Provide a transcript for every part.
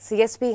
CSP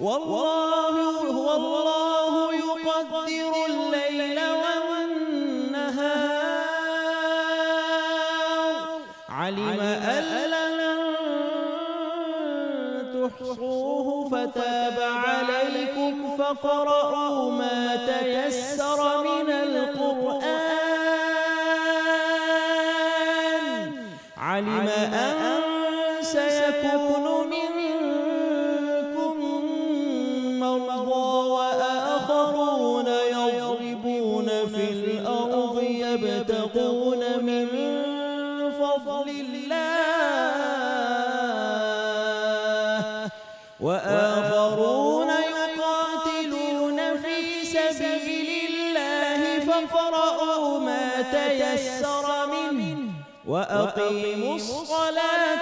والله يقدر الليل والنهار علم أن لن تحصوه فتاب عليكم فاقرؤوا ما تيسر من القرآن علم أن سيكون يبتغون من فضل الله وآخرون يقاتلون في سبيل الله فاقرؤوا ما تيسر منه وأقيموا الصلاة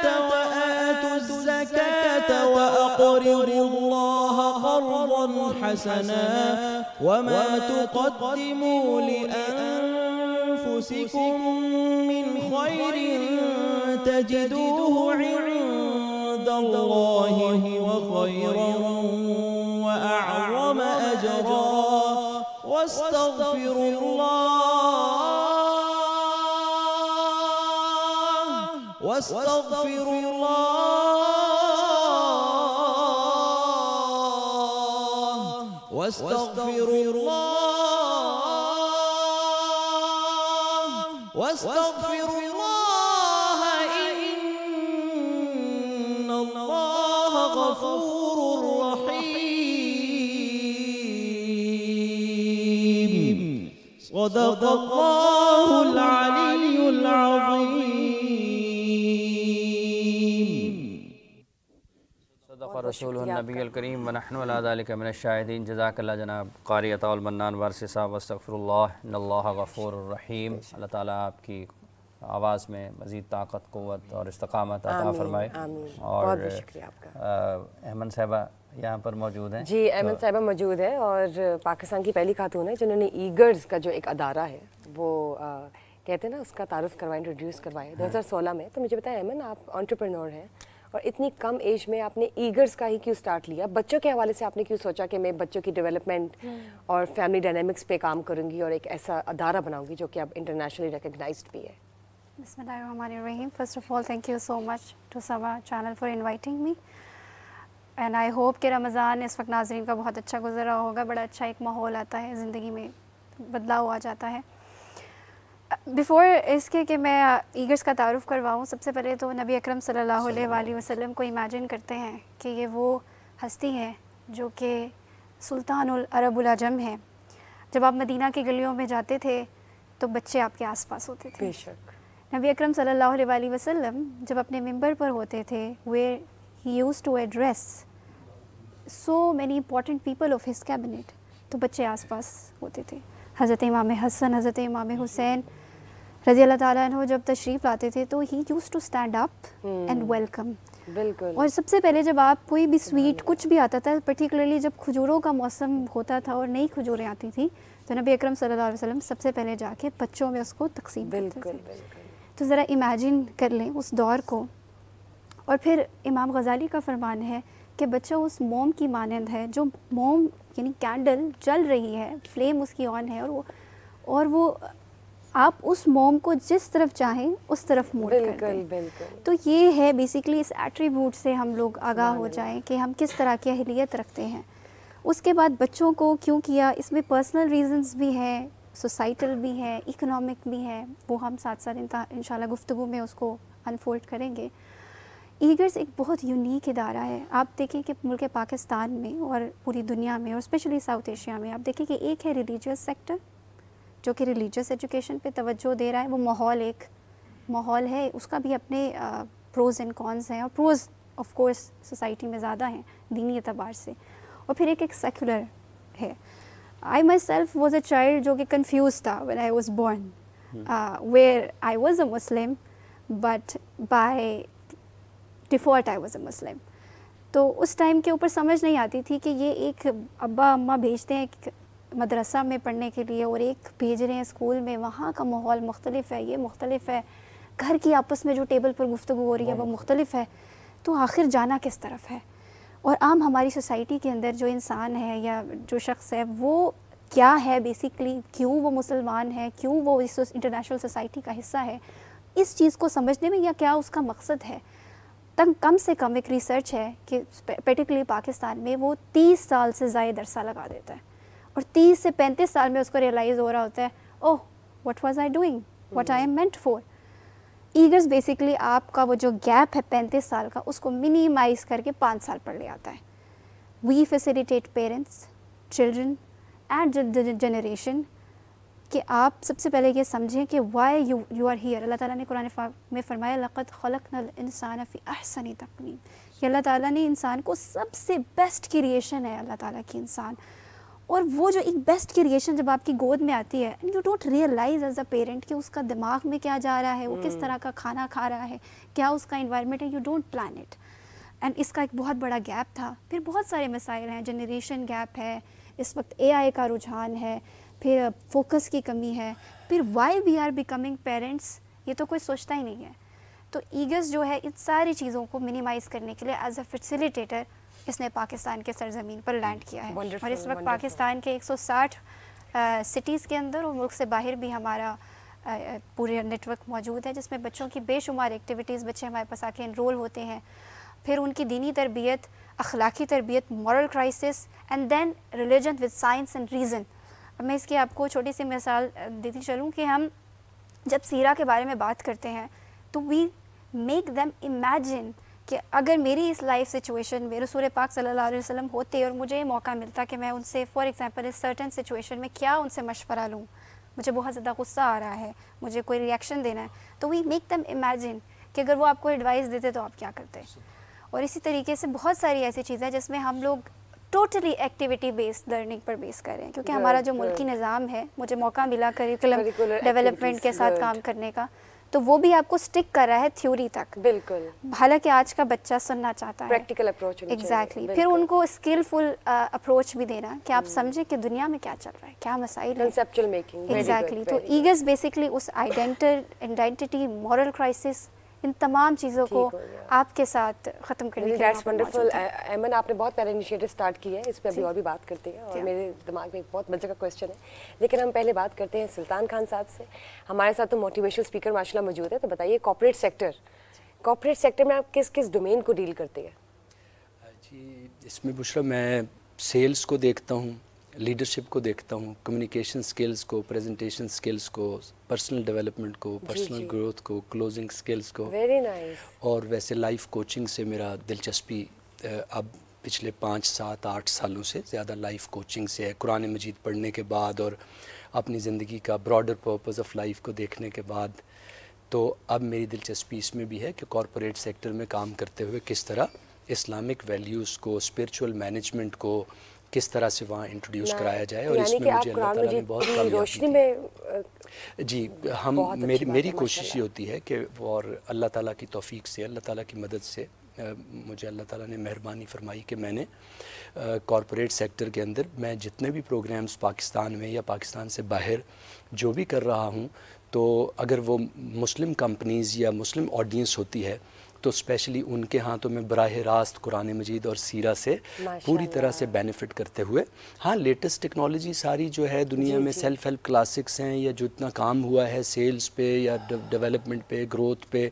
الزكاة وأقرضوا الله قرضا حسنا وما تقدموا لأنفسكم من خير تجدوه عند الله هو خيرا وأعظم أجرا واستغفروا الله واستغفروا الله واستغفروا الله واستغفروا الله إن الله غفور رحيم صدق الله العلي العظيم صدق رسول النبی الکریم ونحن علی ذلک من الشاہدین. جزاک اللہ جناب قاری عطا المنان وارثی صاحب. واستغفر اللہ ان اللہ غفور الرحیم. اللہ تعالیٰ آپ کی آواز میں مزید طاقت، قوت اور استقامت عطا فرمائے. اور بہت بہت شکریہ آپ کا. احمد صاحبہ یہاں پر موجود ہیں. جی احمد صاحبہ موجود ہے اور پاکستان کی پہلی خاتون ہے جنہوں نے ایگرز کا جو ایک ادارہ ہے وہ کہتے ہیں نا اس کا تعارف کروایا، انٹروڈیوس کروایا 2016 میں. تو مجھے بتائیں احمد، آپ انٹرپرینور ہیں اور اتنی کم ایج میں آپ نے ایگرز کا ہی کیوں سٹارٹ لیا؟ بچوں کے حوالے سے آپ نے کیوں سوچا کہ میں بچوں کی ڈیولپمنٹ اور فیملی ڈائنامکس پہ کام کروں گی اور ایک ایسا ادارہ بناؤں گی جو کہ اب انٹرنیشنلی ریکگنائزڈ بھی ہے؟ بسم اللہ الرحمن الرحیم. First of all thank you so much to Samaa channel for inviting me and I hope کہ رمضان اس وقت ناظرین کا بہت اچھا گزرا ہوگا. بڑا اچھا ایک ماحول آتا ہے زندگی میں، بدلاؤ آ جاتا ہے. بیفور اس کے کہ میں ایگرز کا تعارف کرواؤں، سب سے پہلے تو نبی اکرم صلی اللہ علیہ وآلہ وسلم کو امیجن کرتے ہیں کہ یہ وہ ہستی ہیں جو کہ سلطان العرب العجم ہیں. جب آپ مدینہ کی گلیوں میں جاتے تھے تو بچے آپ کے آس پاس ہوتے تھے. بے شک. نبی اکرم صلی اللہ علیہ وآلہ وسلم جب اپنے ممبر پر ہوتے تھے where he used to address so many important people of his cabinet، تو بچے آس پاس ہوتے تھے. حضرت امام حسن، حضرت امام حسین رضی اللہ تعالیٰ عنہ جب تشریف لاتے تھے تو he used to stand up and welcome. بالکل. اور سب سے پہلے جب آپ کوئی بھی سویٹ کچھ بھی آتا تھا، پرٹیکولرلی جب کھجوروں کا موسم ہوتا تھا اور نئی کھجوریں آتی تھیں، تو نبی اکرم صلی اللہ علیہ وسلم سب سے پہلے جا کے بچوں میں اس کو تقسیم کرتے تھے. تو ذرا امیجن کر لیں اس دور کو. اور پھر امام غزالی کا فرمان ہے کہ بچہ اس موم کی مانند ہے، جو موم یعنی کینڈل جل رہی ہے، فلیم اس کی آن ہے، اور وہ آپ اس موم کو جس طرف چاہیں اس طرف موڑ کر دیں. بالکل. تو یہ ہے بیسیکلی اس ایٹریبیوٹ سے ہم لوگ آگاہ ہو جائیں کہ ہم کس طرح کی اہلیت رکھتے ہیں. اس کے بعد بچوں کو کیوں کیا، اس میں پرسنل ریزنز بھی ہیں، سوسائٹل بھی ہے، اکنامک بھی ہے، وہ ہم ساتھ ساتھ انشاءاللہ گفتگو میں اس کو انفولڈ کریں گے. ایگرز ایک بہت یونیک ادارہ ہے. آپ دیکھیں کہ ملک پاکستان میں اور پوری دنیا میں اور اسپیشلی ساؤتھ ایشیا میں آپ دیکھیں کہ ایک ہے ریلیجیس سیکٹر جو کہ ریلیجیس ایجوکیشن پہ توجہ دے رہا ہے. وہ ایک ماحول ہے، اس کا بھی اپنے پروز اینڈ کونز ہیں، اور پروز آف کورس سوسائٹی میں زیادہ ہیں دینی اعتبار سے. اور پھر ایک سیکولر ہے. I myself was a child جو کہ confused تھا when I was born, where I was a Muslim but by default I was a Muslim. تو اس ٹائم کے اوپر سمجھ نہیں آتی تھی کہ یہ ایک ابا اماں بھیجتے ہیں مدرسہ میں پڑھنے کے لیے اور ایک بھیج رہے ہیں اسکول میں، وہاں کا ماحول مختلف ہے، یہ مختلف ہے، گھر کی آپس میں جو ٹیبل پر گفتگو ہو رہی ہے وہ مختلف ہے. تو آخر جانا کس طرف ہے؟ اور عام ہماری سوسائٹی کے اندر جو انسان ہے یا جو شخص ہے وہ کیا ہے بیسیکلی، کیوں وہ مسلمان ہے، کیوں وہ اس انٹرنیشنل سوسائٹی کا حصہ ہے، اس چیز کو سمجھنے میں یا کیا اس کا مقصد ہے. کم سے کم ایک ریسرچ ہے کہ پرٹیکولرلی پاکستان میں وہ 30 سال سے زائد عرصہ لگا دیتا ہے اور 30 سے 35 سال میں اس کو ریئلائز ہو رہا ہوتا ہے oh what was I doing, what I am meant for. ایگرز بیسیکلی آپ کا وہ جو گیپ ہے 35 سال کا اس کو منیمائز کر کے 5 سال پر لے آتا ہے. We facilitate parents, children and generation کہ آپ سب سے پہلے یہ سمجھیں کہ why you are here. Allah تعالیٰ نے قرآن میں فرمایا لقد خلقنا الانسان فی احسن تقویم، کہ اللہ تعالیٰ نے انسان کو سب سے بیسٹ کریشن ہے اللہ تعالیٰ کی انسان. اور وہ جو ایک بیسٹ کریشن جب آپ کی گود میں آتی ہے you don't realize as a parent کہ اس کا دماغ میں کیا جا رہا ہے، وہ کس طرح کا کھانا کھا رہا ہے، کیا اس کا انوائرمنٹ ہے، you don't plan it. And اس کا ایک بہت بڑا گیپ تھا. پھر بہت سارے مسائل ہیں, جنریشن گیپ ہے, اس وقت AI کا رجحان ہے, پھر فوکس کی کمی ہے, پھر why we are becoming parents, یہ تو کوئی سوچتا ہی نہیں ہے. تو ایگز جو ہے ان ساری چیزوں کو منیمائز کرنے کے لیے ایز اے فیسیلیٹیٹر اس نے پاکستان کے سرزمین پر لینڈ کیا ہے. اور اس وقت پاکستان کے 160 سٹیز کے اندر اور ملک سے باہر بھی ہمارا پورے نیٹ ورک موجود ہے, جس میں بچوں کی بے شمار ایکٹیویٹیز, بچے ہمارے پاس آ کے انرول ہوتے ہیں. پھر ان کی دینی تربیت, اخلاقی تربیت, مورل کرائسس, اینڈ دین religion with science and reason. اب میں اس کی آپ کو چھوٹی سی مثال دیتی چلوں کہ ہم جب سیرہ کے بارے میں بات کرتے ہیں تو وی میک دیم امیجن کہ اگر میری اس لائف سچویشن میں رسول پاک صلی اللہ علیہ وسلم ہوتے اور مجھے یہ موقع ملتا کہ میں ان سے فار ایگزامپل اس سرٹن سچویشن میں کیا ان سے مشورہ لوں, مجھے بہت زیادہ غصہ آ رہا ہے, مجھے کوئی ریئیکشن دینا ہے, تو وی میک دیم امیجن کہ اگر وہ آپ کو ایڈوائس دیتے تو آپ کیا کرتے. اور اسی طریقے سے بہت ساری ایسی چیزیں جس میں ہم لوگ ٹوٹلی ایکٹیویٹی بیسڈ لرننگ پر بیس کر رہے ہیں, کیونکہ ہمارا جو ملکی نظام ہے, مجھے موقع ملا کریکولم ڈیولپمنٹ کے ساتھ کام کرنے کا, تو وہ بھی آپ کو سٹک کر رہا ہے تھیوری تک. بالکل. حالانکہ آج کا بچہ سننا چاہتا ہے پریکٹیکل اپروچ. ایگزیکٹلی. پھر ان کو اسکلفل اپروچ بھی دینا کہ آپ سمجھیں کہ دنیا میں کیا چل رہا ہے, کیا مسائل ہیں. کنسیپچوئل میکنگ. ایگزیکٹلی. تو ایگز بیسکلی اس آئیڈینٹی, مورل کرائسس, ان تمام چیزوں کو آپ کے ساتھ ختم کرنے کے لیے. That's wonderful. ایمن, آپ نے بہت پہلے انیشیٹو اسٹارٹ کی ہے, اس پہ ابھی اور بھی بات کرتے ہیں, اور میرے دماغ میں ایک بہت مزے کا کویشچن ہے, لیکن ہم پہلے بات کرتے ہیں سلطان خان صاحب سے. ہمارے ساتھ تو موٹیویشنل اسپیکر ماشاء اللہ موجود ہے, تو بتائیے کارپوریٹ سیکٹر میں آپ کس ڈومین کو ڈیل کرتے ہیں؟ جی, اس میں بشرا میں سیلز کو دیکھتا ہوں, لیڈرشپ کو دیکھتا ہوں, کمیونیکیشن سکلز کو, پریزنٹیشن سکلز کو, پرسنل ڈیولپمنٹ کو, پرسنل گروتھ کو, کلوزنگ سکلز کو. Very nice. اور ویسے لائف کوچنگ سے میرا دلچسپی اب پچھلے 5, 7, 8 سالوں سے زیادہ لائف کوچنگ سے ہے. قرآن مجید پڑھنے کے بعد اور اپنی زندگی کا براڈر پرپز آف لائف کو دیکھنے کے بعد, تو اب میری دلچسپی اس میں بھی ہے کہ کارپوریٹ سیکٹر میں کام کرتے ہوئے کس طرح اسلامک ویلیوز کو, اسپرچول مینجمنٹ کو کس طرح سے وہاں انٹروڈیوس کرایا جائے. اور اس میں مجھے اللہ تعالیٰ نے بہت کامیابی دی. جی, میری کوشش یہ ہوتی ہے کہ اور اللہ تعالیٰ کی توفیق سے, اللہ تعالیٰ کی مدد سے مجھے اللہ تعالیٰ نے مہربانی فرمائی کہ میں نے کارپوریٹ سیکٹر کے اندر میں جتنے بھی پروگرامز پاکستان میں یا پاکستان سے باہر جو بھی کر رہا ہوں, تو اگر وہ مسلم کمپنیز یا مسلم آڈینس ہوتی ہے تو اسپیشلی ان کے ہاں تو میں براہ راست قرآن مجید اور سیرہ سے پوری طرح سے بینیفٹ کرتے ہوئے, ہاں لیٹسٹ ٹیکنالوجی ساری جو ہے دنیا میں سیلف ہیلپ کلاسکس ہیں یا جو اتنا کام ہوا ہے سیلز پہ یا ڈیولپمنٹ پہ, گروتھ پہ,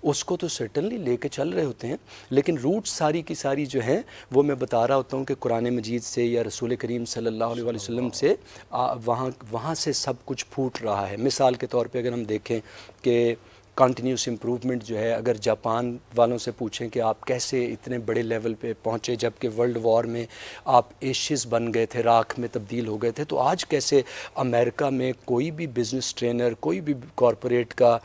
اس کو تو سرٹنلی لے کے چل رہے ہوتے ہیں, لیکن روٹس ساری کی ساری جو ہیں وہ میں بتا رہا ہوتا ہوں کہ قرآن مجید سے یا رسول کریم صلی اللہ علیہ وسلم سے وہاں سے سب کچھ پھوٹ رہا ہے. مثال کے طور پہ اگر ہم دیکھیں کہ کنٹینیوس امپروومنٹ جو ہے, اگر جاپان والوں سے پوچھیں کہ آپ کیسے اتنے بڑے لیول پہ پہنچے جبکہ ورلڈ وار میں آپ ایشز بن گئے تھے, راکھ میں تبدیل ہو گئے تھے, تو آج کیسے امریکہ میں کوئی بھی بزنس ٹرینر, کوئی بھی کارپوریٹ کا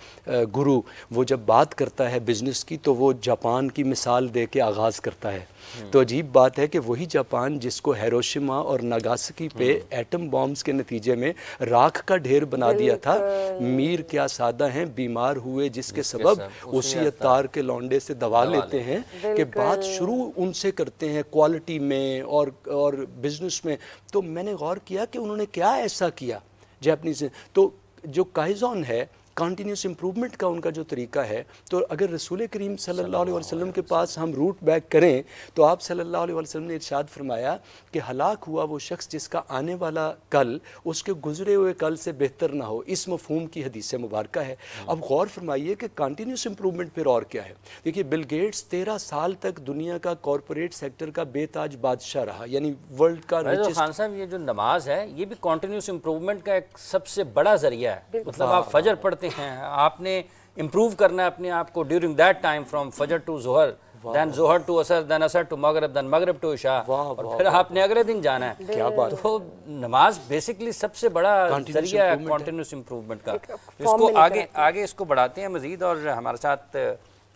گرو وہ جب بات کرتا ہے بزنس کی تو وہ جاپان کی مثال دے کے آغاز کرتا ہے. تو عجیب بات ہے کہ وہی جاپان جس کو ہیروشیما اور ناگاسکی پہ ایٹم بامز کے نتیجے میں راکھ کا ڈھیر بنا دیا تھا, میر کیا سادہ ہیں بیمار ہوئے جس کے سبب اسی اتار کے لونڈے سے دوا لیتے ہیں, کہ بات شروع ان سے کرتے ہیں کوالٹی میں اور بزنس میں. تو میں نے غور کیا کہ انہوں نے کیا ایسا کیا جاپنیز. تو جو کائزون ہے, کنٹینیوس امپروومنٹ کا ان کا جو طریقہ ہے, تو اگر رسول کریم صلی اللہ علیہ وسلم کے پاس ہم روٹ بیک کریں تو آپ صلی اللہ علیہ وسلم نے ارشاد فرمایا کہ ہلاک ہوا وہ شخص جس کا آنے والا کل اس کے گزرے ہوئے کل سے بہتر نہ ہو. اس مفہوم کی حدیث مبارکہ ہے. اب غور فرمائیے کہ کنٹینیوس امپروومنٹ پھر اور کیا ہے. دیکھیے, بل گیٹس 13 سال تک دنیا کا کارپوریٹ سیکٹر کا بے تاج بادشاہ رہا, یعنی ورلڈ کا ریچسٹ. خان صاحب, یہ جو نماز ہے یہ بھی کنٹینیوس امپروومنٹ کا ایک سب سے بڑا ذریعہ ہے. مطلب آپ فجر پڑھتے ہیں, آپ نے امپروو کرنا ہے اپنے آپ کو ڈیورنگ دیٹ ٹائم فرام فجر ٹو ظہر, دین ظہر ٹو عصر, دین عصر ٹو مغرب, دین مغرب ٹو عشاء, اور پھر آپ نے اگلے دن جانا ہے. کیا بات. تو نماز بیسکلی سب سے بڑا ذریعہ ہے کنٹینیوس امپروومنٹ کا. اس کو آگے اس کو بڑھاتے ہیں مزید, اور ہمارے ساتھ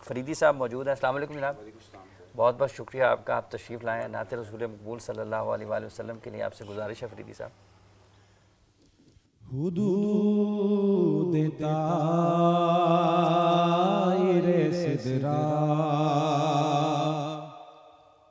فریدی صاحب موجود ہیں. السلام علیکم جناب. بہت بہت شکریہ آپ کا, آپ تشریف لائیں. نعت رسول مقبول صلی اللہ علیہ وآلہ وسلم کے لیے آپ سے گزارش ہے فریدی صاحب. حدود دائر صدرا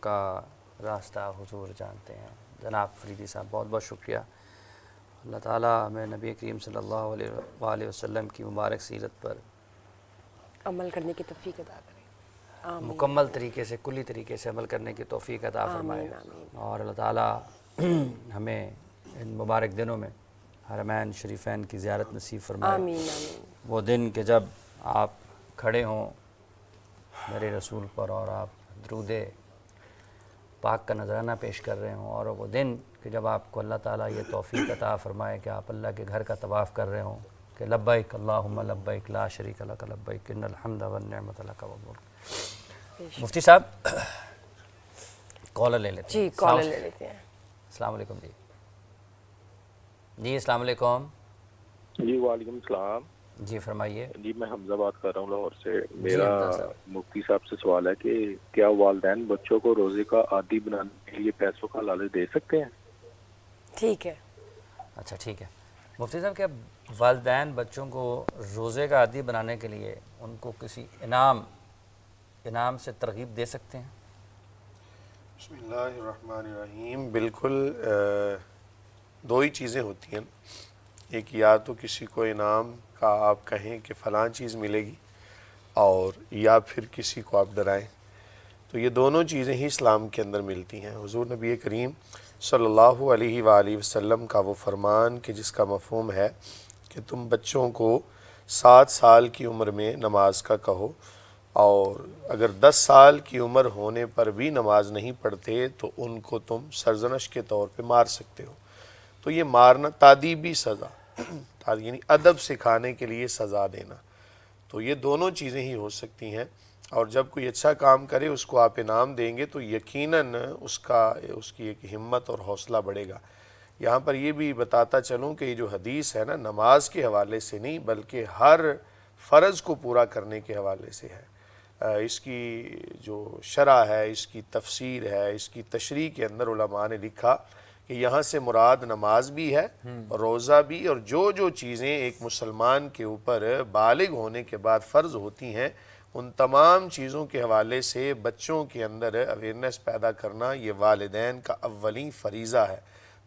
کا راستہ حضور جانتے ہیں۔ جناب فریدی صاحب بہت بہت شکریہ۔ اللہ تعالیٰ ہمیں نبی کریم صلی اللہ علیہ وآلہ وسلم کی مبارک سیرت پر عمل کرنے کی توفیق عطا کرے، آمین۔ مکمل طریقے سے، کلی طریقے سے عمل کرنے کی توفیق عطا فرمائے، اور اللہ تعالیٰ ہمیں ان مبارک دنوں میں حرمین شریفین کی زیارت نصیب فرمائے۔ آمین آمین۔ وہ دن کہ جب آپ کھڑے ہوں میرے رسول پر اور آپ درود پاک کا نذرانہ پیش کر رہے ہوں، اور وہ دن کہ جب آپ کو اللہ تعالیٰ یہ توفیق عطا فرمائے کہ آپ اللہ کے گھر کا طواف کر رہے ہوں کہ لبیک اللہم لبیک لا شریک لک لبیک ان الحمد والنعمت لک والملک۔ مفتی صاحب کالر لے لیتے ہیں۔ جی کالر لے لیتے ہیں۔ السلام علیکم جی۔ جی السلام علیکم۔ جی وعلیکم السلام۔ جی فرمائیے۔ جی میں حمزہ بات کر رہا ہوں لاہور سے۔ میرا مفتی صاحب سے سوال ہے کہ کیا والدین بچوں کو روزے کا عادی بنانے کے لیے پیسوں کا لالچ دے سکتے ہیں؟ ٹھیک ہے۔ اچھا ٹھیک ہے مفتی صاحب، کیا والدین بچوں کو روزے کا عادی بنانے کے لیے ان کو کسی انعام سے ترغیب دے سکتے ہیں؟ بسم اللہ الرحمن الرحیم۔ بالکل دو ہی چیزیں ہوتی ہیں، ایک یا تو کسی کو انعام کا آپ کہیں کہ فلاں چیز ملے گی، اور یا پھر کسی کو آپ ڈرائیں، تو یہ دونوں چیزیں ہی اسلام کے اندر ملتی ہیں۔ حضور نبی کریم صلی اللہ علیہ وآلہ وسلم کا وہ فرمان کہ جس کا مفہوم ہے کہ تم بچوں کو 7 سال کی عمر میں نماز کا کہو، اور اگر 10 سال کی عمر ہونے پر بھی نماز نہیں پڑھتے تو ان کو تم سرزنش کے طور پہ مار سکتے ہو۔ تو یہ مارنا تادیبی سزا، یعنی ادب سکھانے کے لیے سزا دینا، تو یہ دونوں چیزیں ہی ہو سکتی ہیں۔ اور جب کوئی اچھا کام کرے اس کو آپ انعام دیں گے تو یقیناً اس کی ایک ہمت اور حوصلہ بڑھے گا۔ یہاں پر یہ بھی بتاتا چلوں کہ یہ جو حدیث ہے نا، نماز کے حوالے سے نہیں بلکہ ہر فرض کو پورا کرنے کے حوالے سے ہے۔ اس کی جو شرح ہے، اس کی تفسیر ہے، اس کی تشریح کے اندر علماء نے لکھا کہ یہاں سے مراد نماز بھی ہے، روزہ بھی، اور جو چیزیں ایک مسلمان کے اوپر بالغ ہونے کے بعد فرض ہوتی ہیں، ان تمام چیزوں کے حوالے سے بچوں کے اندر اویئرنیس پیدا کرنا یہ والدین کا اولین فریضہ ہے۔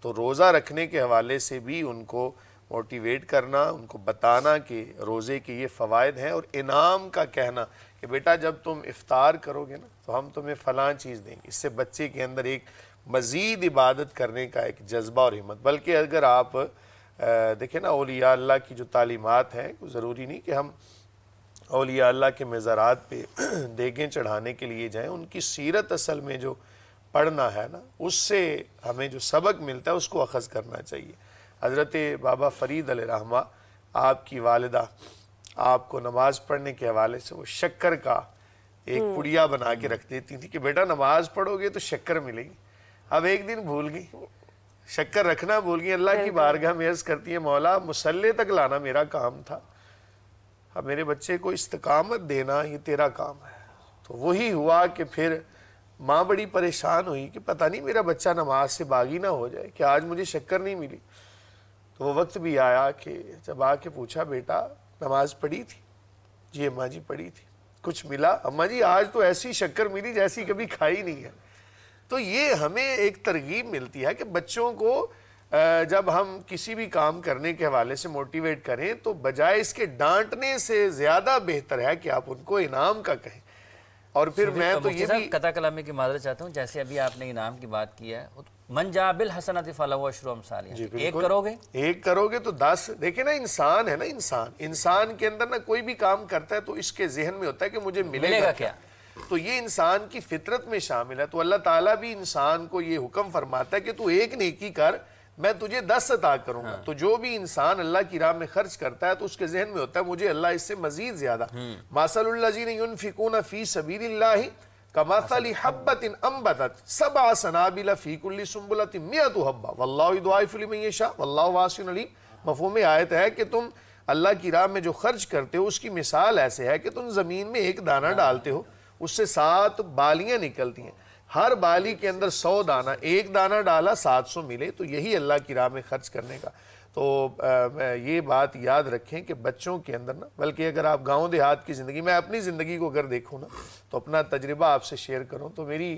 تو روزہ رکھنے کے حوالے سے بھی ان کو موٹیویٹ کرنا، ان کو بتانا کہ روزے کے یہ فوائد ہیں، اور انعام کا کہنا کہ بیٹا جب تم افطار کرو گے نا تو ہم تمہیں فلاں چیز دیں گے۔ اس سے بچے کے اندر ایک مزید عبادت کرنے کا ایک جذبہ اور ہمت۔ بلکہ اگر آپ دیکھیں نا اولیاء اللہ کی جو تعلیمات ہیں، ضروری نہیں کہ ہم اولیاء اللہ کے مزارات پہ دیگیں چڑھانے کے لیے جائیں، ان کی سیرت اصل میں جو پڑھنا ہے نا، اس سے ہمیں جو سبق ملتا ہے اس کو اخذ کرنا چاہیے۔ حضرت بابا فرید علیہ رحمہ، آپ کی والدہ آپ کو نماز پڑھنے کے حوالے سے وہ شکر کا ایک پڑیا بنا کے رکھ دیتی تھی کہ بیٹا نماز پڑھو گے تو شکر ملے گی۔ اب ایک دن بھول گئی، شکر رکھنا بھول گئی، اللہ کی بارگاہ میں عرض کرتی ہے مولا مصلے تک لانا میرا کام تھا، اب میرے بچے کو استقامت دینا یہ تیرا کام ہے۔ تو وہی ہوا کہ پھر ماں بڑی پریشان ہوئی کہ پتہ نہیں میرا بچہ نماز سے باغی نہ ہو جائے کہ آج مجھے شکر نہیں ملی۔ تو وہ وقت بھی آیا کہ جب آ کے پوچھا بیٹا نماز پڑھی تھی؟ جی اماں جی پڑھی تھی۔ کچھ ملا؟ اماں جی آج تو ایسی شکر ملی جیسی کبھی کھائی نہیں ہے۔ تو یہ ہمیں ایک ترغیب ملتی ہے کہ بچوں کو جب ہم کسی بھی کام کرنے کے حوالے سے موٹیویٹ کریں تو بجائے اس کے ڈانٹنے سے زیادہ بہتر ہے کہ آپ ان کو انعام کا کہیں۔ اور پھر میں تو یہ بھی قطع کلامی کی معذرت چاہتا ہوں، جیسے ابھی آپ نے انعام کی بات کی ہے، من جاء بالحسنۃ فلہ عشر امثالہا، ایک کرو گے تو 10۔ دیکھیں نا انسان ہے نا، انسان کے اندر نا کوئی بھی کام کرتا ہے تو اس کے ذہن میں ہوتا ہے کہ مجھے ملے گا کیا، تو یہ انسان کی فطرت میں شامل ہے۔ تو اللہ تعالیٰ بھی انسان کو یہ حکم فرماتا ہے کہ تو ایک نیکی کر میں تجھے 10 عطا کروں گا۔ تو جو بھی انسان اللہ کی راہ میں خرچ کرتا ہے تو اس کے ذہن میں ہوتا ہے مجھے اللہ اس سے مزید زیادہ۔ مثل الذین ینفقون فی سبیل اللہ کمثل حبۃ انبتت 7 سنابل فی کل سنبلۃ 100 حبۃ واللہ یضاعف لمن یشاء واللہ واسع علیم۔ مفہوم آیت ہے کہ تم اللہ کی راہ میں جو خرچ کرتے ہو اس کی مثال ایسے ہے کہ تم زمین میں ایک دانہ ڈالتے ہو، اس سے 7 بالیاں نکلتی ہیں، ہر بالی کے اندر 100 دانہ، ایک دانہ ڈالا 700 ملے۔ تو یہی اللہ کی راہ میں خرچ کرنے کا۔ تو یہ بات یاد رکھیں کہ بچوں کے اندر نا، بلکہ اگر آپ گاؤں دیہات کی زندگی، میں اپنی زندگی کو اگر دیکھوں نا تو اپنا تجربہ آپ سے شیئر کروں تو میری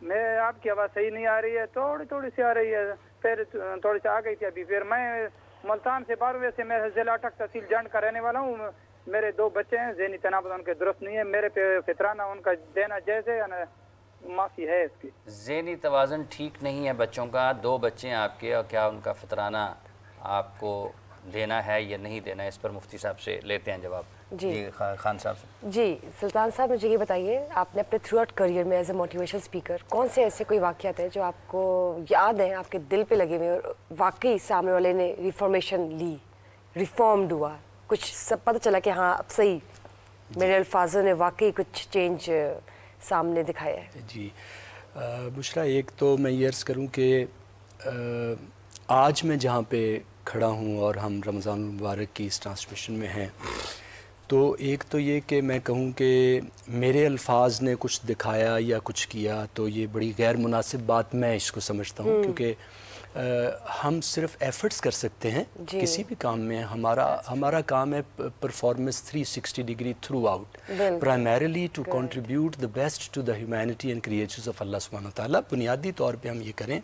میں آپ کی آواز صحیح نہیں آ رہی ہے, تھوڑی تھوڑی سی آ رہی ہے, پھر تھوڑی سی آ گئی تھی ابھی. پھر میں ملتان سے 12 سے میں ضلع اٹک تحصیل جنڈ کا رہنے والا ہوں. میرے 2 بچے ہیں, ذہنی تناظر ان کے درست نہیں ہے, میرے پہ فطرانہ ان کا دینا جائز ہے, معافی ہے اس کی. ذہنی توازن ٹھیک نہیں ہے بچوں کا, 2 بچے ہیں آپ کے, اور کیا ان کا فطرانہ آپ کو دینا ہے یا نہیں دینا ہے, اس پر مفتی صاحب سے لیتے ہیں جواب. جی خان صاحب سے. جی سلطان صاحب, مجھے یہ بتائیے, آپ نے اپنے تھرو آؤٹ کریئر میں ایز اے موٹیویشن اسپیکر کون سے ایسے کوئی واقعات ہیں جو آپ کو یاد ہیں, آپ کے دل پہ لگے ہوئے, اور واقعی سامنے والے نے ریفارمیشن لی, ریفارمڈ ہوا, کچھ سب پتہ چلا کہ ہاں اب صحیح میرے الفاظوں نے واقعی کچھ چینج سامنے دکھایا ہے؟ جی بشرا, ایک تو میں یہ عرض کروں کہ آج میں جہاں پہ کھڑا ہوں اور ہم رمضان المبارک کی اس ٹرانسمیشن میں ہیں, تو ایک تو یہ کہ میں کہوں کہ میرے الفاظ نے کچھ دکھایا یا کچھ کیا تو یہ بڑی غیر مناسب بات میں اس کو سمجھتا ہوں, کیونکہ ہم صرف ایفرٹس کر سکتے ہیں کسی بھی کام میں. ہمارا کام ہے performance 360 degree throughout, primarily to contribute the best to the humanity and creatures of Allah سبحانہ وتعالیٰ. بنیادی طور پہ ہم یہ کریں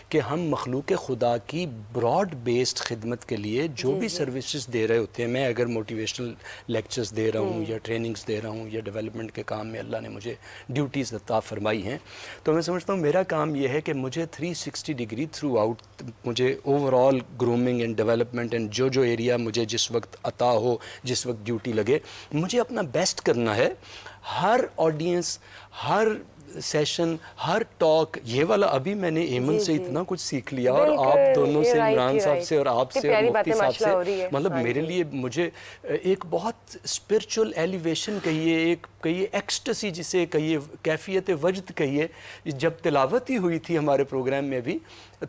کہ ہم مخلوق خدا کی براڈ بیسڈ خدمت کے لیے جو بھی سروسز دے رہے ہوتے ہیں, میں اگر موٹیویشنل لیکچرز دے رہا ہوں یا ٹریننگز دے رہا ہوں یا ڈیولپمنٹ کے کام میں اللہ نے مجھے ڈیوٹیز عطا فرمائی ہیں, تو میں سمجھتا ہوں میرا کام یہ ہے کہ مجھے 360 ڈگری تھرو آؤٹ مجھے over all grooming and development and جو ایریا مجھے جس وقت عطا ہو, جس وقت ڈیوٹی لگے, مجھے اپنا بیسٹ کرنا ہے. ہر آڈینس, ہر سیشن, ہر ٹاک, یہ والا ابھی میں نے ایمن سے اتنا کچھ سیکھ لیا, اور آپ دونوں سے, عمران صاحب سے اور آپ سے اور مفتی صاحب سے, مطلب میرے لیے مجھے ایک بہت اسپرچول ایلیویشن کہیے, کہیے ایکسٹسی جسے کہیے, کیفیت وجد کہیے. جب تلاوت ہی ہوئی تھی ہمارے پروگرام میں بھی,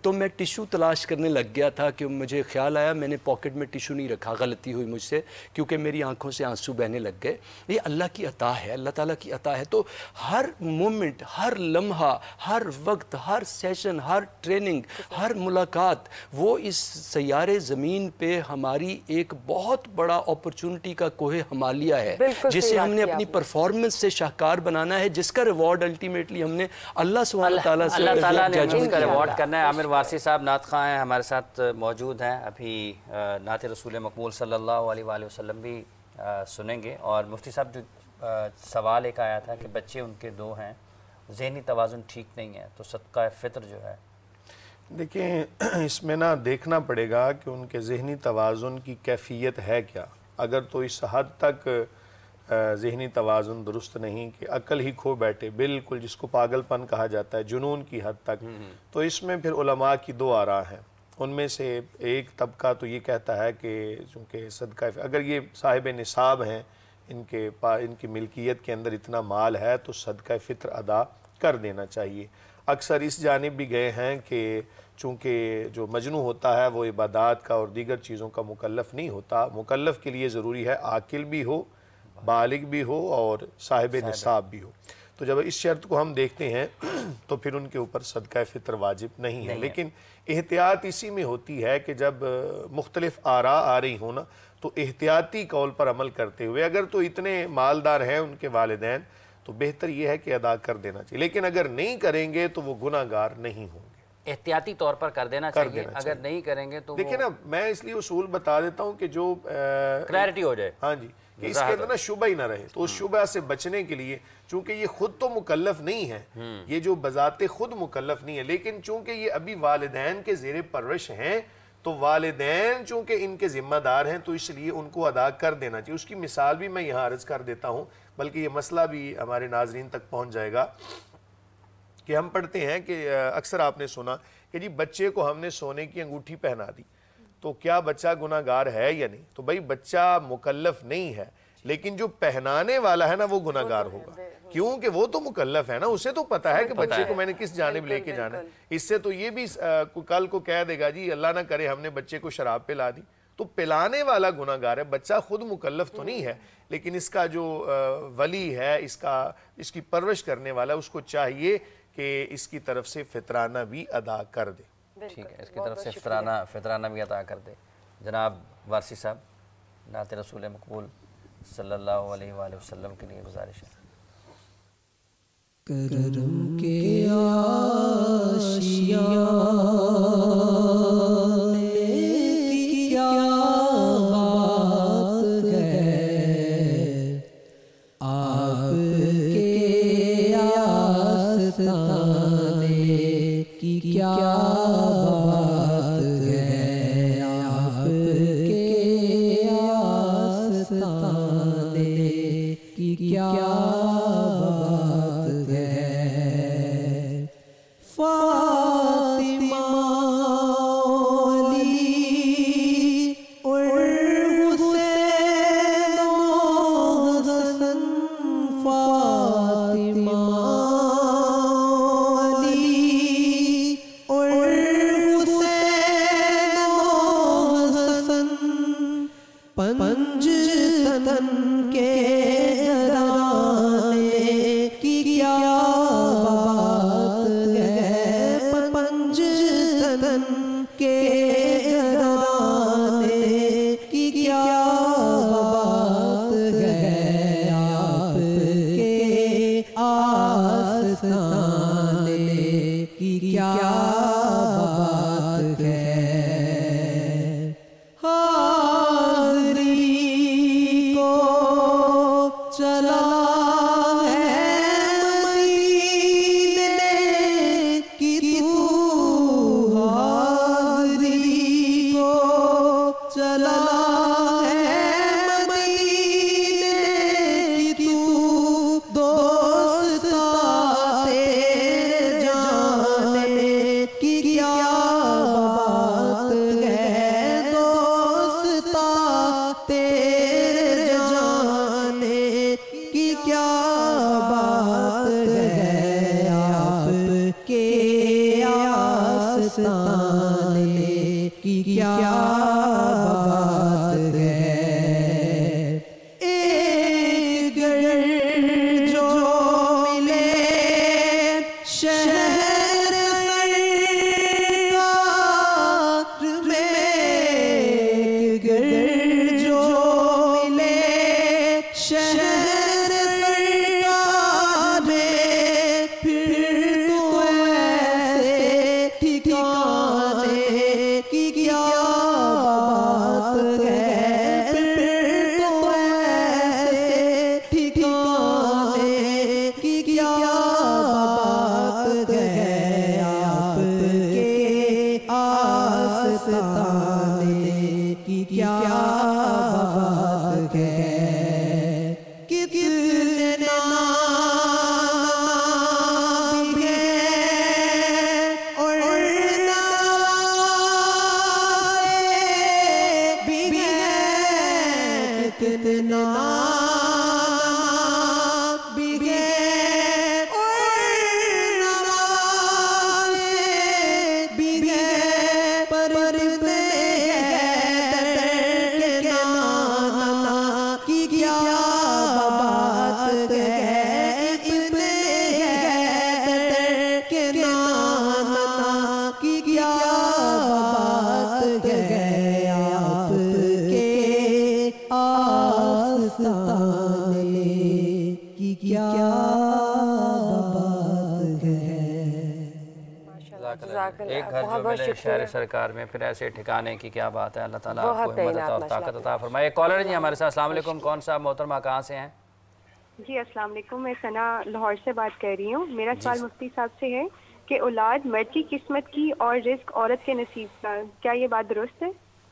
تو میں ٹیشو تلاش کرنے لگ گیا تھا کہ مجھے خیال آیا میں نے پاکٹ میں ٹیشو نہیں رکھا, غلطی ہوئی مجھ سے, کیونکہ میری آنکھوں سے آنسو بہنے لگ گئے. یہ اللہ کی عطا ہے, اللہ تعالیٰ کی عطا ہے. تو ہر مومنٹ, ہر لمحہ, ہر وقت, ہر سیشن, ہر ٹریننگ, ہر ملاقات, وہ اس سیارے زمین پہ ہماری ایک بہت بڑا اپرچونٹی کا کوہ ہمالیہ ہے, جسے ہم نے اپنی پرفارمنس سے شاہکار بنانا ہے, جس کا ریوارڈ الٹیمیٹلی ہم نے اللہ سبحانہ تعالیٰ سے اللہ تعالیٰ نے اس کا ریوارڈ کرنا ہے. عامر وارثی صاحب نعت خواں ہیں, ہمارے ساتھ موجود ہیں, ابھی نعت رسول مقبول صلی اللہ علیہ وآلہ وسلم بھی سنیں گے. اور مفتی صاحب جو سوال ایک آیا تھا کہ بچے ان کے 2 ہیں, ذہنی توازن ٹھیک نہیں ہے, تو صدقہ فطر جو ہے, دیکھیں اس میں نا دیکھنا پڑے گا کہ ان کے ذہنی توازن کی کیفیت ہے کیا. اگر تو اس حد تک ذہنی توازن درست نہیں کہ عقل ہی کھو بیٹھے, بالکل جس کو پاگل پن کہا جاتا ہے, جنون کی حد تک, تو اس میں پھر علماء کی 2 آراء ہیں. ان میں سے ایک طبقہ تو یہ کہتا ہے کہ چونکہ صدقہ اگر یہ صاحب نصاب ہیں, ان کی ملکیت کے اندر اتنا مال ہے, تو صدقہ فطر ادا کر دینا چاہیے. اکثر اس جانب بھی گئے ہیں کہ چونکہ جو مجنو ہوتا ہے وہ عبادات کا اور دیگر چیزوں کا مکلف نہیں ہوتا, مکلف کے لیے ضروری ہے عاقل بھی ہو, بالغ بھی ہو اور صاحب نصاب بھی ہو. تو جب اس شرط کو ہم دیکھتے ہیں تو پھر ان کے اوپر صدقہ فطر واجب نہیں ہے. لیکن احتیاط اسی میں ہوتی ہے کہ جب مختلف آراء آ رہی ہوں نا, تو احتیاطی قول پر عمل کرتے ہوئے, اگر تو اتنے مالدار ہیں ان کے والدین, تو بہتر یہ ہے کہ ادا کر دینا چاہیے. لیکن اگر نہیں کریں گے تو وہ گناہ گار نہیں ہوں گے. احتیاطی طور پر کر دینا چاہیے, اگر نہیں کریں گے تو دیکھیں نا, میں اس لیے اصول بتا دیتا ہوں کہ جو کلیئرٹی ہو جائے, ہاں جی, کہ اس کے اندر نا شبہ ہی نہ رہے. تو اس شبہ سے بچنے کے لیے, چونکہ یہ خود تو مکلف نہیں ہے, یہ جو بذات خود مکلف نہیں ہے, لیکن چونکہ یہ ابھی والدین کے زیر پرورش ہیں, تو والدین چونکہ ان کے ذمہ دار ہیں, تو اس لیے ان کو ادا کر دینا چاہیے. اس کی مثال بھی میں یہاں عرض کر دیتا ہوں, بلکہ یہ مسئلہ بھی ہمارے ناظرین تک پہنچ جائے گا. کہ ہم پڑھتے ہیں کہ اکثر آپ نے سنا کہ جی بچے کو ہم نے سونے کی انگوٹھی پہنا دی, تو کیا بچہ گناہ گار ہے یا نہیں؟ تو بھائی بچہ مکلف نہیں ہے, لیکن جو پہنانے والا ہے نا وہ گناہ گار ہوگا, کیونکہ وہ تو مکلف ہے نا, اسے تو پتہ ہے کہ بچے کو میں نے کس جانب لے کے جانا ہے. اس سے تو یہ بھی کل کو کہہ دے گا جی اللہ نہ کرے ہم نے بچے کو شراب پلا دی, تو پلانے والا گناہ گار ہے, بچہ خود مکلف تو نہیں ہے. لیکن اس کا جو ولی ہے, اس کی پرورش کرنے والا, اس کو چاہیے کہ اس کی طرف سے فطرانہ بھی ادا کر دے. ٹھیک ہے, اس کی طرف سے فطرانہ بھی ادا کر دے. جناب وارثی صاحب, نعت رسول مقبول صلی اللہ علیہ وآلہ وسلم کے لیے گزارش ہے. کرم کے آشیانے کی کیا بات ہے، آپ کے آستانے کی کیا بات ہے، آپ کے آستانے کی کیا بات ہے۔ فاطمہ علی اور حسین و حسن، فاطمہ علی اور حسین و حسن، پنجتن کے گھرانے کی کیا بات ہے، پنجتن کے گھرانے کی کیا بات ہے، آپ کے آستانے کی کیا بات ہے۔ حاضری کو چلا ہے مدینے کی تو، حاضری کو چلا ہے مدینے کی تو، دوست تیرے جانے کی کیا بات ہے، دوست تیرے جانے کی کیا بات ہے، آپ کے آستانے کی کیا بات ہے۔ ایک گر جو ملے شہر سرکار میں، ایک گر جو ملے شہر سرکار میں، پھر تو ایسے ٹھکانے کی کیا بات ہے، پھر تو ایسے ٹھکانے کی کیا بات ہے، آپ کے آستانے کی کیا بات ہے۔ کتنے نام بھی ہیں اور نوازے بھی ہیں، کتنے نام بھی ہیں اور نوازے بھی ہیں، پر اتنے حیدر کے نانا کی کیا بات ہے، اتنے حیدر کے نانا کی کیا بات ہے، آپ کے آستانے کی کیا بات ہے۔ جزاک اللہ، ایک گھر بہت جو بہت ملے شکریہ۔ شہر سرکار میں، پھر ایسے ٹھکانے کی کیا بات ہے۔ اللہ تعالیٰ آپ بہت کو ہمت تعینات، اور ماشاء طاقت اللہ۔ عطا فرمائے۔ ایک کالر جی ہمارے ساتھ، السلام علیکم، کون صاحب محترمہ کہاں سے ہیں؟ جی السلام علیکم، میں ثنا لاہور سے بات کر رہی ہوں۔ میرا سوال مفتی صاحب سے ہے کہ اولاد مرد کی قسمت کی اور رزق عورت کے نصیب کا، کیا یہ بات درست ہے؟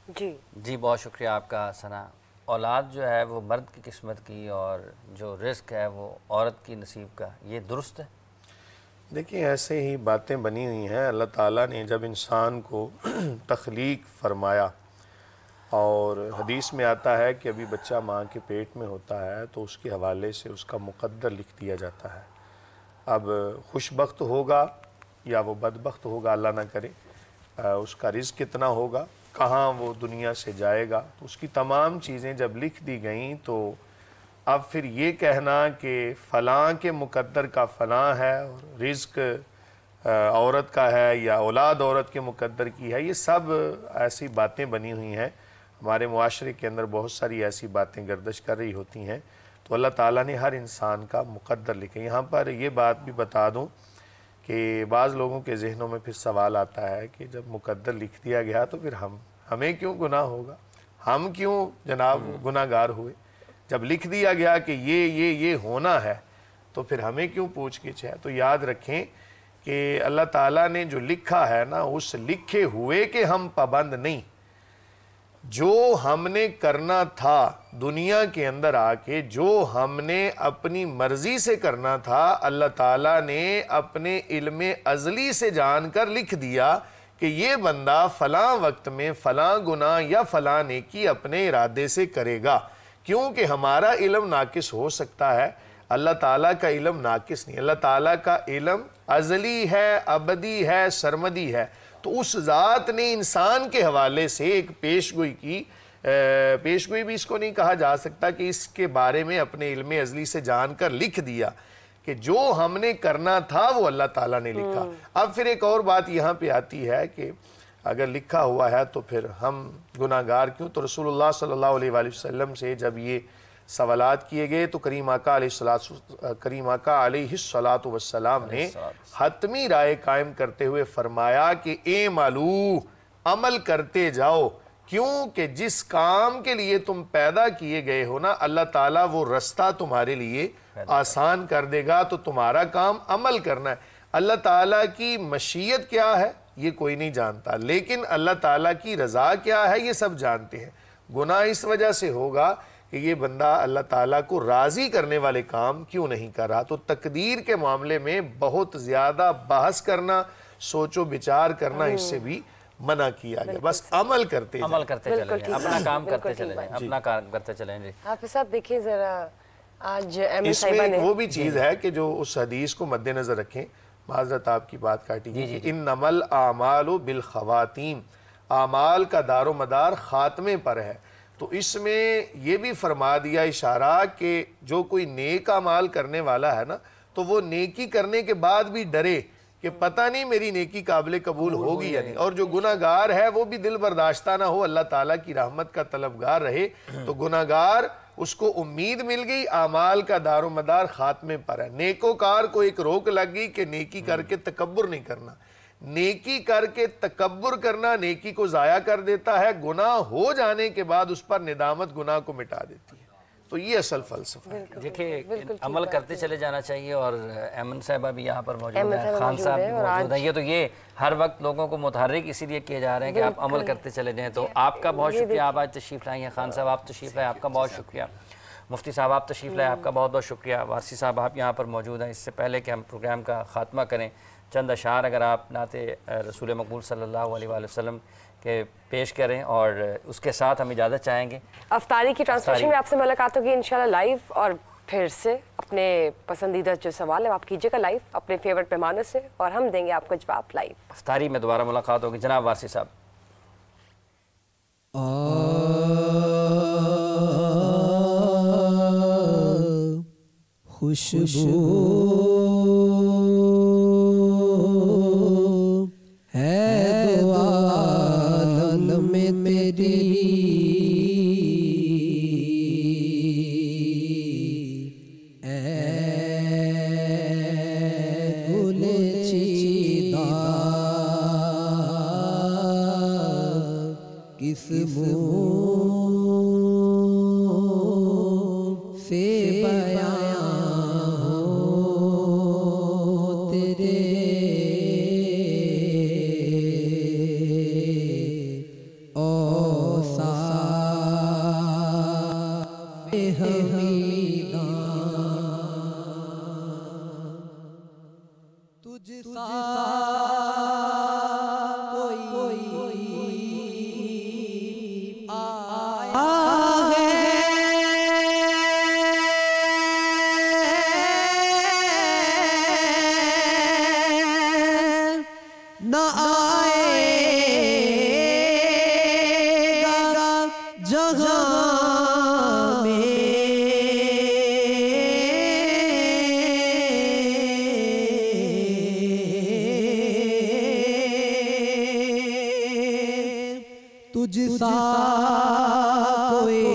جی بہت شکریہ آپ کا ثنا۔ اولاد جو ہے وہ مرد کی قسمت کی اور جو رزق ہے وہ عورت کی نصیب کا، یہ درست ہے؟ دیکھیں ایسے ہی باتیں بنی ہوئی ہیں۔ اللہ تعالیٰ نے جب انسان کو تخلیق فرمایا اور حدیث میں آتا ہے کہ ابھی بچہ ماں کے پیٹ میں ہوتا ہے تو اس کے حوالے سے اس کا مقدر لکھ دیا جاتا ہے۔ اب خوش بخت ہوگا یا وہ بدبخت ہوگا اللہ نہ کرے، اس کا رزق کتنا ہوگا، کہاں وہ دنیا سے جائے گا، تو اس کی تمام چیزیں جب لکھ دی گئیں تو اب پھر یہ کہنا کہ فلاں کے مقدر کا فلاں ہے اور رزق عورت کا ہے یا اولاد عورت کے مقدر کی ہے، یہ سب ایسی باتیں بنی ہوئی ہیں۔ ہمارے معاشرے کے اندر بہت ساری ایسی باتیں گردش کر رہی ہوتی ہیں تو اللہ تعالیٰ نے ہر انسان کا مقدر لکھا۔ یہاں پر یہ بات بھی بتا دوں کہ بعض لوگوں کے ذہنوں میں پھر سوال آتا ہے کہ جب مقدر لکھ دیا گیا تو پھر ہمیں کیوں گناہ ہوگا، ہم کیوں جناب گناہ گار ہوئے؟ جب لکھ دیا گیا کہ یہ ہونا ہے تو پھر ہمیں کیوں پوچھ گچھ ہے؟ تو یاد رکھیں کہ اللہ تعالیٰ نے جو لکھا ہے نا، اس لکھے ہوئے کہ ہم پابند نہیں، جو ہم نے کرنا تھا دنیا کے اندر آ کے، جو ہم نے اپنی مرضی سے کرنا تھا، اللہ تعالیٰ نے اپنے علم ازلی سے جان کر لکھ دیا کہ یہ بندہ فلاں وقت میں فلاں گناہ یا فلاں نیکی اپنے ارادے سے کرے گا۔ کیونکہ ہمارا علم ناقص ہو سکتا ہے، اللہ تعالیٰ کا علم ناقص نہیں۔ اللہ تعالیٰ کا علم ازلی ہے، ابدی ہے، سرمدی ہے۔ تو اس ذات نے انسان کے حوالے سے ایک پیشگوئی کی، پیشگوئی بھی اس کو نہیں کہا جا سکتا، کہ اس کے بارے میں اپنے علم ازلی سے جان کر لکھ دیا کہ جو ہم نے کرنا تھا وہ اللہ تعالیٰ نے لکھا۔ اب پھر ایک اور بات یہاں پہ آتی ہے کہ اگر لکھا ہوا ہے تو پھر ہم گناہ گار کیوں؟ تو رسول اللہ صلی اللہ علیہ وآلہ وسلم سے جب یہ سوالات کیے گئے تو کریم آقا علیہ الصلاۃ والسلام نے حتمی رائے قائم کرتے ہوئے فرمایا کہ اعملوا، عمل کرتے جاؤ، کیونکہ جس کام کے لیے تم پیدا کیے گئے ہو نا، اللہ تعالیٰ وہ رستہ تمہارے لیے آسان کر دے گا۔ تو تمہارا کام عمل کرنا ہے۔ اللہ تعالیٰ کی مشیت کیا ہے یہ کوئی نہیں جانتا، لیکن اللہ تعالیٰ کی رضا کیا ہے یہ سب جانتے ہیں۔ گناہ اس وجہ سے ہوگا کہ یہ بندہ اللہ تعالیٰ کو راضی کرنے والے کام کیوں نہیں کر رہا۔ تو تقدیر کے معاملے میں بہت زیادہ بحث کرنا، سوچ و بچار کرنا، اس سے بھی منع کیا گیا۔ بس عمل کرتے چلے جائیں، اپنا کام کرتے چلے جائیں، اپنا کام کرتے چلیں۔ جی حافظ صاحب دیکھیے ذرا، آج اس میں وہ بھی چیز ہے کہ جو اس حدیث کو مد نظر رکھیں، معذرت آپ کی بات کاٹی گئی، کہ انما الاعمال بالخواتیم، اعمال کا دار و مدار خاتمے پر ہے۔ تو اس میں یہ بھی فرما دیا اشارہ کہ جو کوئی نیک اعمال کرنے والا ہے نا، تو وہ نیکی کرنے کے بعد بھی ڈرے کہ پتہ نہیں میری نیکی قابل قبول ہوگی یا نہیں۔ اور جو گناہ گار ہے وہ بھی دل برداشتہ نہ ہو، اللہ تعالیٰ کی رحمت کا طلبگار رہے۔ تو گناہ گار اس کو امید مل گئی، اعمال کا دار و مدار خاتمے پر ہے۔ نیکوکار کو ایک روک لگ گئی کہ نیکی کر کے تکبر نہیں کرنا۔ نیکی کر کے تکبر کرنا نیکی کو ضائع کر دیتا ہے، گناہ ہو جانے کے بعد اس پر ندامت گناہ کو مٹا دیتی ہے۔ تو یہ اصل فلسفہ ہے۔ دیکھیں عمل کرتے چلے جانا چاہیے۔ اور ایمن صاحبہ بھی یہاں پر موجود ہیں، خان صاحب بھی موجود ہیں۔ یہ تو یہ ہر وقت لوگوں کو متحرک اسی لیے کیے جا رہے ہیں کہ آپ عمل کرتے چلے جائیں۔ تو آپ کا بہت شکریہ، آپ آج تشریف لائیں ہیں۔ خان صاحب آپ تشریف لائیں، آپ کا بہت شکریہ۔ مفتی صاحب آپ تشریف لائیں، آپ کا بہت بہت شکریہ۔ وارثی صاحب آپ یہاں پر موجود ہیں۔ اس سے پہلے کہ ہم پروگرام کا خاتمہ کریں، چند اشعار اگر آپ نعت رسول مقبول صلی اللہ علیہ وآلہ وسلم کے پیش کریں، اور اس کے ساتھ ہم اجازت چاہیں گے۔ افطاری کی ٹرانسلیشن میں آپ سے ملاقات ہوگی انشاءاللہ لائیو، اور پھر سے اپنے پسندیدہ جو سوال ہے آپ کیجیے گا لائیو اپنے فیورٹ مہمانوں سے، اور ہم دیں گے آپ کو جواب لائیو۔ افطاری میں دوبارہ ملاقات ہوگی۔ جناب وارثی صاحب۔ خوشبو ہے دو عالم میں میری، اے گل چیدہ کس منہ سے بیان تجھ سا کوئی